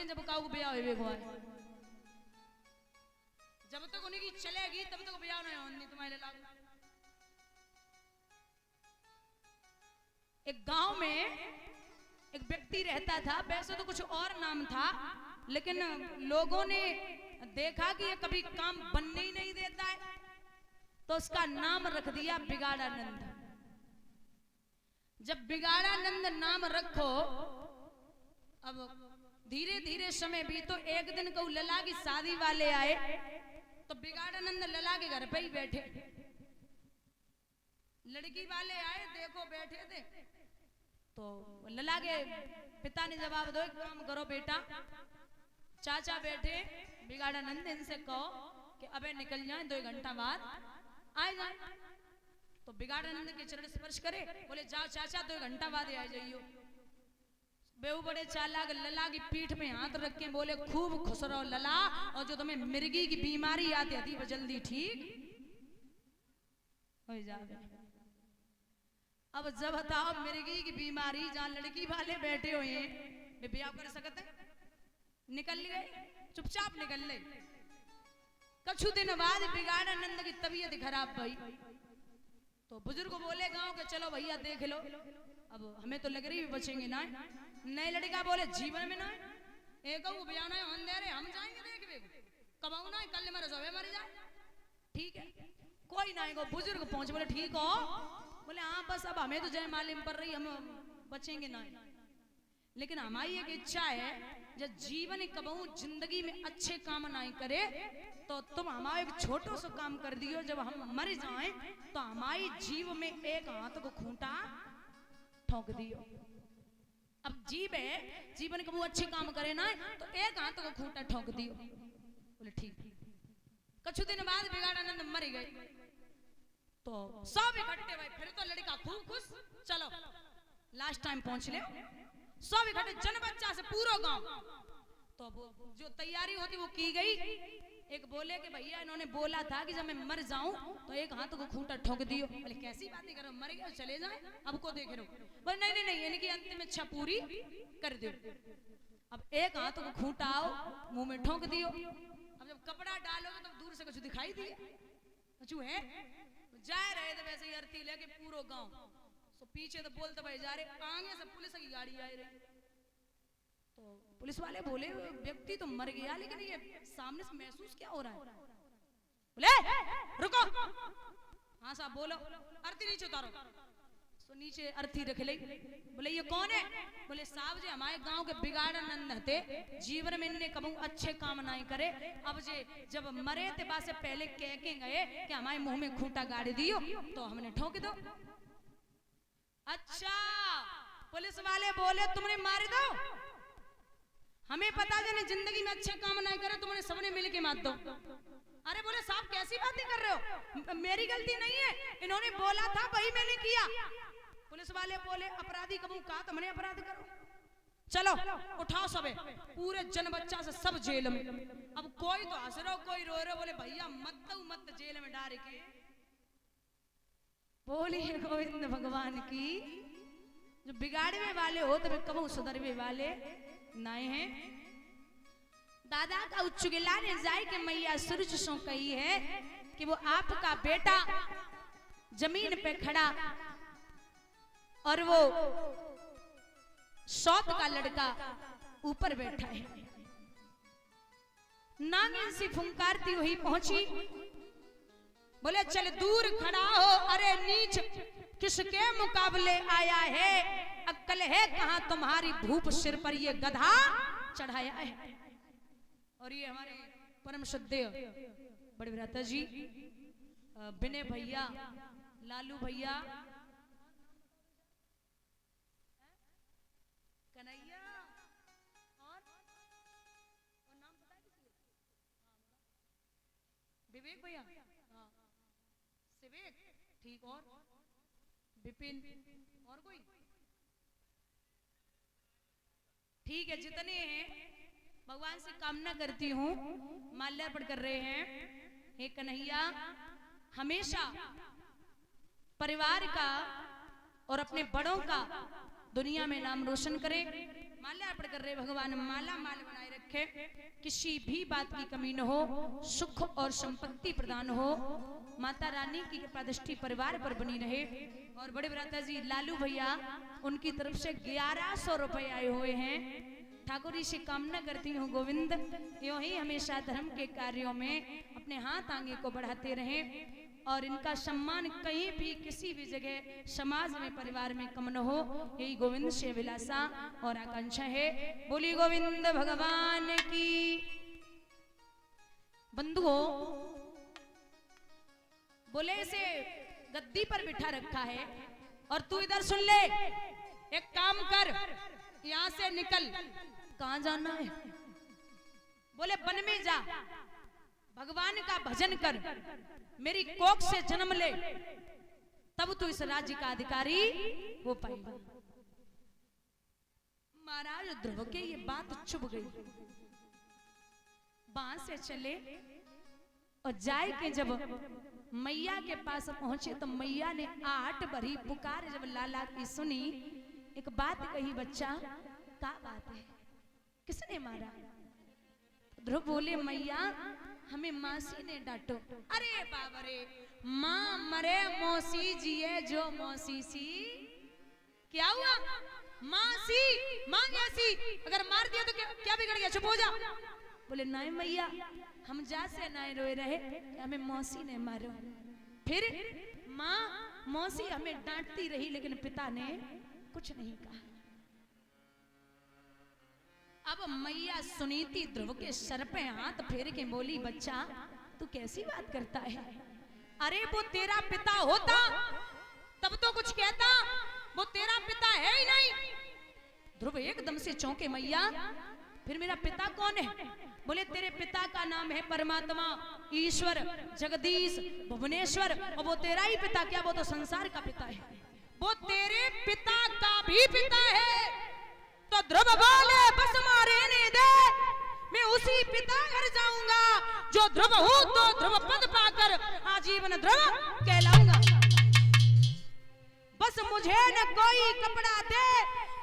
के जब काऊ ब्याह होवे को आए जब तक उनकी चलेगी तब तक ब्याह नहीं होनी तुम्हारे लागू। एक गांव में एक व्यक्ति रहता था, वैसे तो कुछ और नाम था, लेकिन लोगों ने देखा कि ये कभी काम बनने ही नहीं देता है, तो उसका नाम रख दिया बिगाड़ानंद। जब बिगाड़ानंद नाम रखो, अब धीरे धीरे समय भी तो एक दिन को लला की शादी वाले आए, तो बिगाड़ानंद लला के घर पे ही बैठे। लड़की वाले आए, देखो बैठे थे, तो लला के पिता ने जवाब दो, एक काम करो बेटा, चाचा बैठे, बिगाड़ानंद इनसे कहो कि अबे निकल जाए, 2 घंटा बाद आए जाए। तो बिगाड़ानंद के चरण स्पर्श करे, बोले जाओ चाचा 2 घंटा बाद आ जाइयो। बेहू बड़े चालाक, लला की पीठ में हाथ रख के बोले खूब खुश रहो लला, और जो तुम्हें मिर्गी की बीमारी आती थी वो जल्दी ठीक हो जावे। अब जब बताओ मिर्गी की बीमारी, जहां लड़की वाले बैठे हुए हैं, वे ब्याह कर सकते, निकल गए, चुपचाप निकल ले। कुछ दिन बाद बिगाड़ानंद की तबीयत खराब भई, तो बुजुर्ग बोले गांव के चलो भैया देख लो, अब हमें तो लग रही बचेंगे ना। नए लड़का बोले जीवन में ना एक ब्याह ना होने दे रहे, हम जाएंगे देखबे कमाऊ ना, कल मर जावे मर जाए, ठीक है कोई ना। को बुजुर्ग पहुंच बोले ठीक हो, बोले हाँ बस अब हमें तो जय मालिम पर रही, हम बचेंगे ना, लेकिन हमारी एक इच्छा है जब जीवन कबहू जिंदगी में अच्छे काम नहीं करे तो तुम हमारा एक छोटो सा काम कर दियो, जब हम मर जाएं तो हमारी जीव में एक हाथ को खूंटा ठोक दियो। अब जीव है, जीवन कबहू अच्छे काम करे ना तो एक हाथ को खूंटा ठोक दियो। बोले ठीक। कुछ दिन बाद बिगाड़ानंद मर गए, तो सब इकट्ठे भाई, फिर तो लड़का खूब खुश, चलो लास्ट टाइम पहुंच ले, सब इकट्ठे जन बच्चा से पूरा गांव। तो जो तैयारी होती वो की गई। एक बोले कि भैया इन्होंने बोला था कि जब मैं मर जाऊं तो एक हाथ को खूंटा ठोक दियो। बोले कैसी बातें करो, मर गए चले जाए, अब को देख रहे हो। बोले नहीं नहीं नहीं, इनकी अंतिम इच्छा पूरी कर दो। अब एक हाथ को खूंटा आओ मुंह में ठोक दियो। अब जब कपड़ा डालोगे तो दूर से कुछ दिखाई दिया, कुछ है जा रहे थे वैसे ही अर्थी लेके पूरा गांव, तो पीछे तो बोलते भाई जा रहे, आगे से पुलिस की गाड़ी आ रही। तो पुलिस वाले बोले व्यक्ति तो मर गया, लेकिन ये सामने से महसूस क्या हो रहा है। बोले रुको, हाँ साहब बोलो, अर्थी नीचे उतारो। तो नीचे अर्थी रख ले। बोले ये कौन है? बोले साहब जी हमारे गांव के बिगाड़ानंद थे, जीवन में इनने कबू अच्छे काम नहीं करे, अब जे जब मरे थे बात से पहले कह के गए कि हमारे मुंह में खूंटा गाड़ दियो, तो हमने ठोक दो। अच्छा, पुलिस वाले बोले तुमने मार दो, हमें पता जाने जिंदगी में अच्छे काम नहीं करे, तुमने सबने मिलके मार दो। अरे बोले साहब कैसी बातें कर रहे हो, मेरी गलती नहीं है, इन्होंने बोला था वही मैंने किया। पुलिस वाले बोले अपराधी कबू कहा तुमने अपराध करो, चलो उठाओ सबे, पूरे जन बच्चा से सब जेल में। अब कोई तो हंस रहा, कोई रो रहा, बोले भैया मत जेल में डाल के। बोलिए गोविंद भगवान की। जो बिगाड़ने वाले हो तो कबू सुधरवे वाले नहीं है। दादा का उच्चगिला ने जाए कि मैया सूरज सो कही है कि वो आपका बेटा जमीन पे खड़ा और वो सौत का लड़का ऊपर बैठा है। नागिन सी फुंकारती हुई पहुंची, बोले चल दूर खड़ा हो, अरे नीच किसके मुकाबले आया है, अक्ल है कहां तुम्हारी, भूप सिर पर ये गधा चढ़ाया है। और ये हमारे परम श्रद्धेय बड़े भ्राता जी विनय भैया, लालू भैया, कन्हैया और नाम पता है किसी? विवेक भैया, हाँ सिवेक, ठीक, और विपिन, और कोई ठीक है। जितने हैं भगवान से कामना करती हूँ, माल्यार्पण कर रहे हैं। हे कन्हैया हमेशा परिवार का और अपने बड़ों का दुनिया में नाम रोशन करे, माला अर्पण कर रहे भगवान, माला माल बनाए रखे, किसी भी बात की कमी न हो, सुख और संपत्ति प्रदान हो, माता रानी की कृपा दृष्टि परिवार पर बनी रहे। और बड़े भ्राता जी लालू भैया उनकी तरफ से 1100 रुपए आए हुए हैं। ठाकुर जी से कामना करती हूँ गोविंद यूं ही हमेशा धर्म के कार्यों में अपने हाथ आगे को बढ़ाते रहें और इनका सम्मान कहीं भी किसी भी जगह समाज में परिवार में कम न हो, यही गोविंद से अभिलाषा और आकांक्षा है। बोली गोविंद भगवान की। बंधुओं, बोले इसे गद्दी पर बिठा रखा है और तू इधर सुन ले, एक काम कर, यहां से निकल। कहां जाना है? बोले वन में जा, भगवान का भजन कर, मेरी कोख से जन्म ले, तब तू इस राज्य का अधिकारी हो पाएगा। महाराज ध्रुव के ये बात चुभ गई। वहां से चले और जाए के जब मैया के पास पहुंचे तो मैया ने आहट भरी पुकार जब लाला की सुनी, एक बात कही, बच्चा क्या बात है, किसने मारा? ध्रुव बोले मैया हमें मौसी ने डांटो। अरे बाबा रे, माँ मरे मौसी जिए जो मौसी सी। क्या हुआ? मौसी माँ ऐसी, अगर मार दिया तो क्या बिगड़ गया? चुप हो जा। बोले नहीं मैया, हम जा से नहीं रोए रहे, हमें मौसी ने मारो। फिर माँ मौसी हमें डांटती रही लेकिन पिता ने कुछ नहीं कहा। अब मैया सुनीति ध्रुव के सर पे हाथ फेर के बोली, बच्चा तू कैसी बात करता है? अरे वो तेरा पिता होता तब तो कुछ कहता, वो तेरा पिता है ही नहीं। ध्रुव एकदम से चौंके, मैया फिर मेरा पिता कौन है? बोले तेरे पिता का नाम है परमात्मा, ईश्वर, जगदीश, भुवनेश्वर, और वो तेरा ही पिता क्या? वो तो संसार का पिता है। वो तेरे पिता का भी पिता है। तो ध्रुव बोले बस मारे ने दे, मैं उसी पिता घर जाऊंगा जो ध्रुव हूं, तो ध्रुव पद पाकर आजीवन ध्रुव कहलाऊंगा। बस मुझे न कोई कपड़ा दे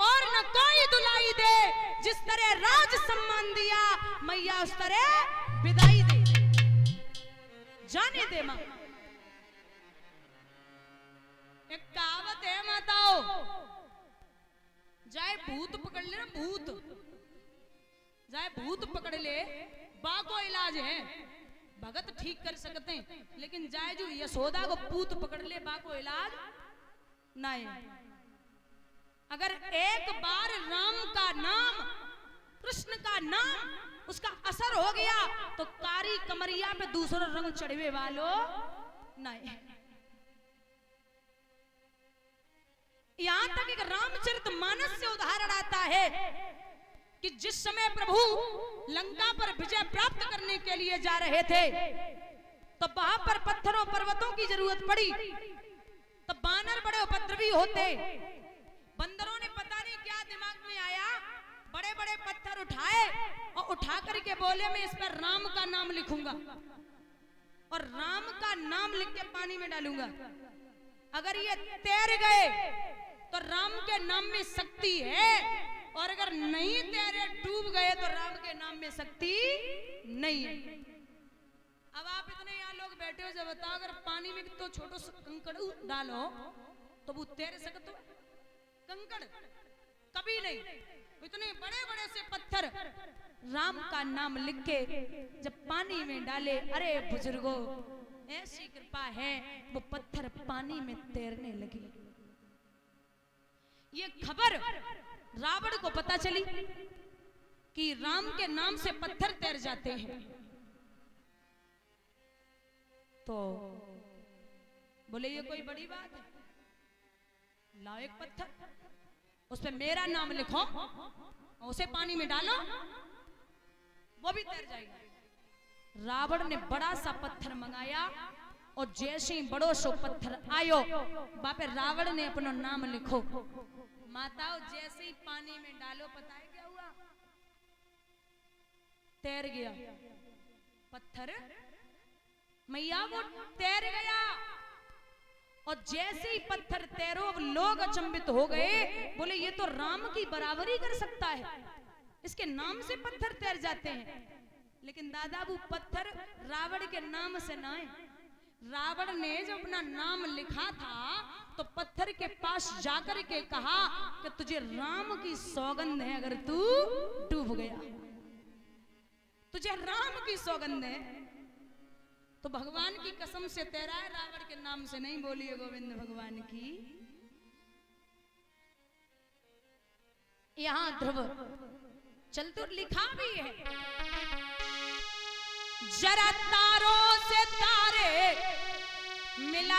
और न कोई दुलाई दे, जिस तरह राज सम्मान दिया मैया उस तरह विदाई दे। जाने दे मां। एक कहावत है माताओं, जाए भूत पकड़ ले ना, भूत जाए भूत पकड़ ले, बाको इलाज है, भगत ठीक कर सकते हैं, लेकिन जाए जो यशोदा को पूत पकड़ ले, बाको इलाज नहीं। अगर एक बार राम का नाम, कृष्ण का नाम उसका असर हो गया तो कारी कमरिया पे दूसरा रंग चढ़वे वालों नहीं। यहां तक एक रामचरितमानस से उदाहरण आता है कि जिस समय प्रभु लंका पर विजय प्राप्त करने के लिए जा रहे थे तो वहां पर पत्थरों पर्वतों की जरूरत पड़ी, तो बानर बड़े उपद्रवी होते। बंदरों ने पता नहीं क्या दिमाग में आया, बड़े बड़े पत्थर उठाए और उठा करके बोले मैं इस पर राम का नाम लिखूंगा और राम का नाम लिख के पानी में डालूंगा। अगर ये तैर गए तो राम के नाम में शक्ति है, और अगर नहीं तैरे डूब गए तो राम के नाम में शक्ति नहीं है। अब आप इतने यहाँ लोग बैठे हो, जब बताओ अगर पानी में तो छोटो सा कंकड़ डालो तो वो तैर सकते हो? कंकड़ कभी नहीं। इतने बड़े बड़े से पत्थर राम का नाम लिख के जब पानी में डाले, अरे बुजुर्गों ऐसी कृपा है, वो पत्थर पानी में तैरने लगे। ये खबर रावण को पता चली कि राम के नाम से पत्थर तैर जाते हैं, तो बोले ये कोई बड़ी बात है, लाओ एक पत्थर, उस पे मेरा नाम लिखो और उसे पानी में डालो, वो भी तैर जाएगा। रावण ने बड़ा सा पत्थर मंगाया और जैसे ही बड़ो सो पत्थर आयो, बापे रावण ने अपना नाम लिखो। माताओं जैसे ही पानी में डालो, पता है क्या हुआ? तैर गया पत्थर, मैया वो तैर गया और जैसे ही पत्थर तैरो लोग अचंभित हो गए, बोले ये तो राम की बराबरी कर सकता है, इसके नाम से पत्थर तैर जाते हैं। लेकिन दादा वो पत्थर रावण के नाम से ना है। रावण ने जब अपना नाम लिखा था तो पत्थर के पास जाकर के कहा कि तुझे राम की सौगंध है, अगर तू डूब गया, तुझे राम की सौगंध है। तो भगवान की कसम से तैरा है, रावण के नाम से नहीं। बोलिए गोविंद भगवान की। यहां ध्रुव चलतुर लिखा भी है, जरा तारों से तारे मिला